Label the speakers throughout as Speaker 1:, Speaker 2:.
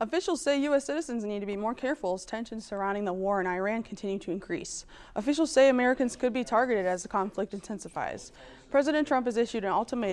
Speaker 1: Officials say U.S. citizens need to be more careful as tensions surrounding the war in Iran continue to increase. Officials say Americans could be targeted as the conflict intensifies. President Trump has issued an ultimatum.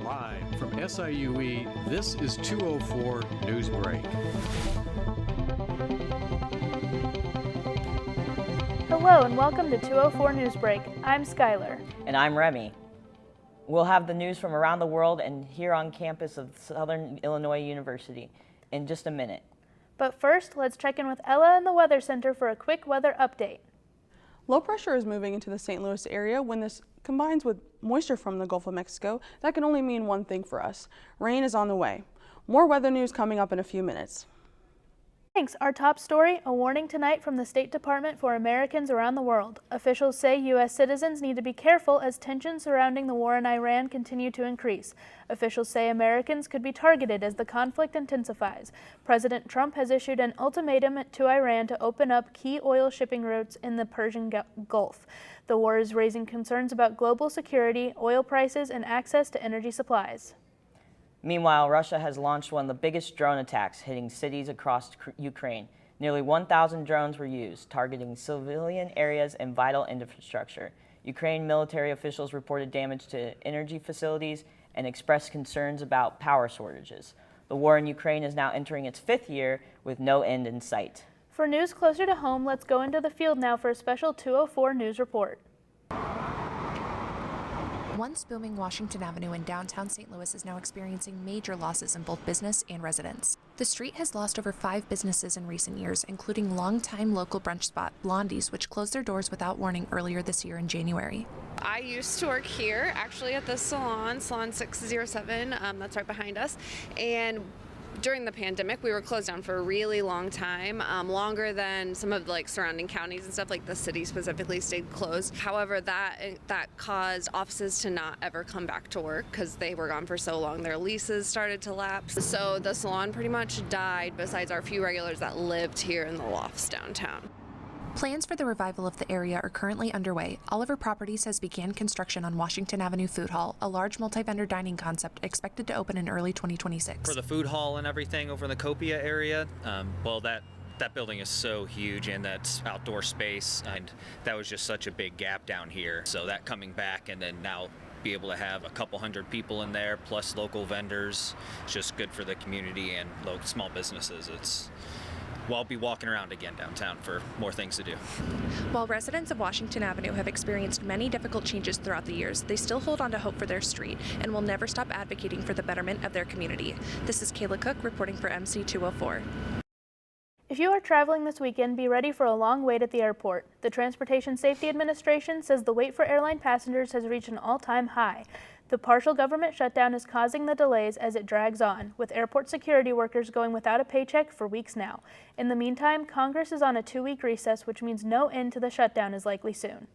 Speaker 2: Live from SIUE, this is 204 News Break.
Speaker 3: Hello and welcome to 204 News Break. I'm Skylar.
Speaker 4: And I'm Remy. We'll have the news from around the world and here on campus of Southern Illinois University in just a minute.
Speaker 3: But first, let's check in with Ella in the Weather Center for a quick weather update.
Speaker 1: Low pressure is moving into the St. Louis area. When this combines with moisture from the Gulf of Mexico, that can only mean one thing for us. Rain is on the way. More weather news coming up in a few minutes.
Speaker 3: Thanks. Our top story, a warning tonight from the State Department for Americans around the world. Officials say U.S. citizens need to be careful as tensions surrounding the war in Iran continue to increase. Officials say Americans could be targeted as the conflict intensifies. President Trump has issued an ultimatum to Iran to open up key oil shipping routes in the Persian Gulf. The war is raising concerns about global security, oil prices, and access to energy supplies.
Speaker 4: Meanwhile, Russia has launched one of the biggest drone attacks hitting cities across Ukraine. Nearly 1,000 drones were used, targeting civilian areas and vital infrastructure. Ukraine military officials reported damage to energy facilities and expressed concerns about power shortages. The war in Ukraine is now entering its 5th year with no end in sight.
Speaker 3: For news closer to home, let's go into the field now for a special 204 News Report.
Speaker 5: Once booming Washington Avenue in downtown St. Louis is now experiencing major losses in both business and residents. The street has lost over 5 businesses in recent years, including longtime local brunch spot Blondie's, which closed their doors without warning earlier this year in January.
Speaker 6: I used to work here, actually at the Salon 607, that's right behind us, and during the pandemic, we were closed down for a really long time, longer than some of the surrounding counties and stuff. Like the city specifically stayed closed. However, that caused offices to not ever come back to work because they were gone for so long. Their leases started to lapse. So the salon pretty much died, besides our few regulars that lived here in the lofts downtown.
Speaker 5: Plans for the revival of the area are currently underway. Oliver Properties has began construction on Washington Avenue Food Hall, a large multi-vendor dining concept expected to open in early 2026.
Speaker 7: For the food hall and everything over in the Copia area, that building is so huge, and that's outdoor space, and that was just such a big gap down here. So that coming back, and then now be able to have a couple hundred people in there plus local vendors, it's just good for the community and local small businesses. I'll be walking around again downtown for more things to do.
Speaker 5: While residents of Washington Avenue have experienced many difficult changes throughout the years, they still hold on to hope for their street and will never stop advocating for the betterment of their community. This is Kayla Cook reporting for MC204.
Speaker 3: If you are traveling this weekend, be ready for a long wait at the airport. The Transportation Safety Administration says the wait for airline passengers has reached an all-time high. The partial government shutdown is causing the delays as it drags on, with airport security workers going without a paycheck for weeks now. In the meantime, Congress is on a 2-week recess, which means no end to the shutdown is likely soon.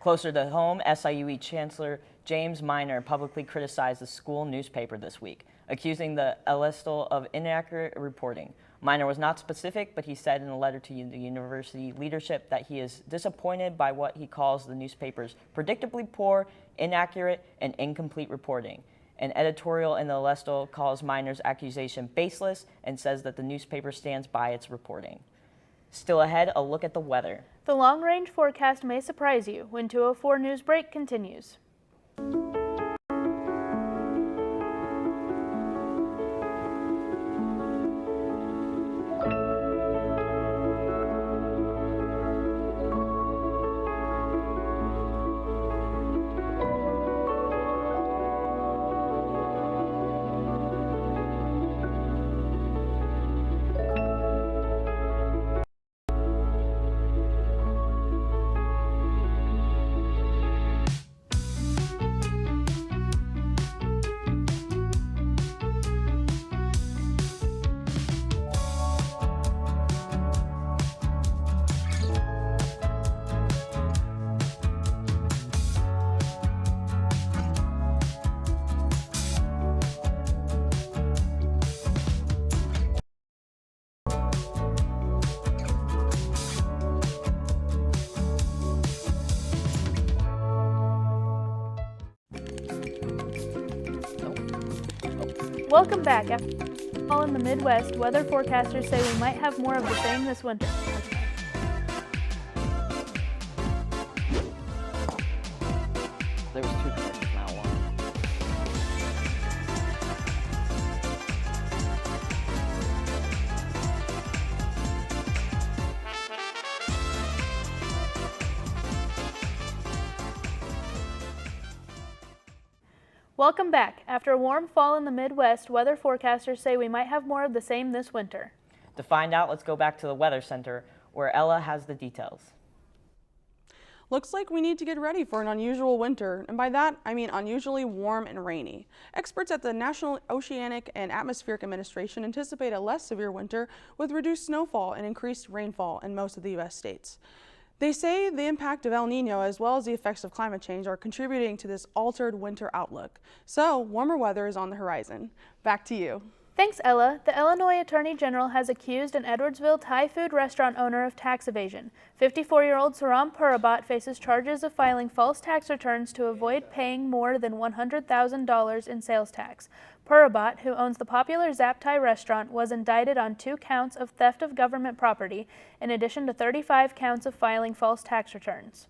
Speaker 4: Closer to home, SIUE Chancellor James Minor publicly criticized the school newspaper this week, accusing the Elistal of inaccurate reporting. Minor was not specific, but he said in a letter to the university leadership that he is disappointed by what he calls the newspaper's predictably poor, inaccurate, and incomplete reporting. An editorial in the Elistal calls Minor's accusation baseless and says that the newspaper stands by its reporting. Still ahead, a look at the weather.
Speaker 3: The long-range forecast may surprise you when 204 News Break continues. Welcome back. After fall in the Midwest, weather forecasters say we might have more of the same this winter.
Speaker 4: There was 2 commercials, not 1.
Speaker 3: Welcome back. After a warm fall in the Midwest, weather forecasters say we might have more of the same this winter.
Speaker 4: To find out, let's go back to the Weather Center, where Ella has the details.
Speaker 1: Looks like we need to get ready for an unusual winter, and by that I mean unusually warm and rainy. Experts at the National Oceanic and Atmospheric Administration anticipate a less severe winter with reduced snowfall and increased rainfall in most of the U.S. states. They say the impact of El Nino as well as the effects of climate change are contributing to this altered winter outlook. So warmer weather is on the horizon. Back to you.
Speaker 3: Thanks, Ella. The Illinois Attorney General has accused an Edwardsville Thai food restaurant owner of tax evasion. 54-year-old Saram Purabat faces charges of filing false tax returns to avoid paying more than $100,000 in sales tax. Purabat, who owns the popular Zap Thai restaurant, was indicted on 2 counts of theft of government property, in addition to 35 counts of filing false tax returns.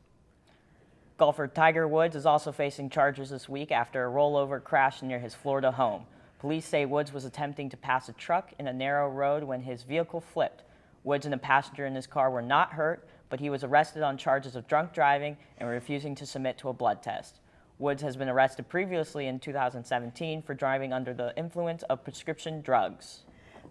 Speaker 4: Golfer Tiger Woods is also facing charges this week after a rollover crash near his Florida home. Police say Woods was attempting to pass a truck in a narrow road when his vehicle flipped. Woods and a passenger in his car were not hurt, but he was arrested on charges of drunk driving and refusing to submit to a blood test. Woods has been arrested previously in 2017 for driving under the influence of prescription drugs.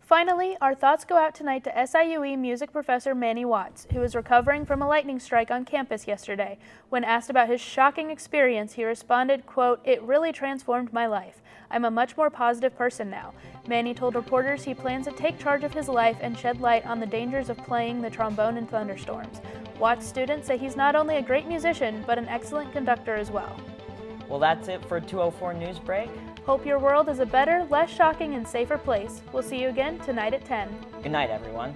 Speaker 3: Finally, our thoughts go out tonight to SIUE music professor Manny Watts, who was recovering from a lightning strike on campus yesterday. When asked about his shocking experience, he responded, quote, "It really transformed my life. I'm a much more positive person now." Manny told reporters he plans to take charge of his life and shed light on the dangers of playing the trombone in thunderstorms. Watts students say he's not only a great musician, but an excellent conductor as well.
Speaker 4: Well, that's it for 204 News Break.
Speaker 3: Hope your world is a better, less shocking, and safer place. We'll see you again tonight at 10.
Speaker 4: Good night, everyone.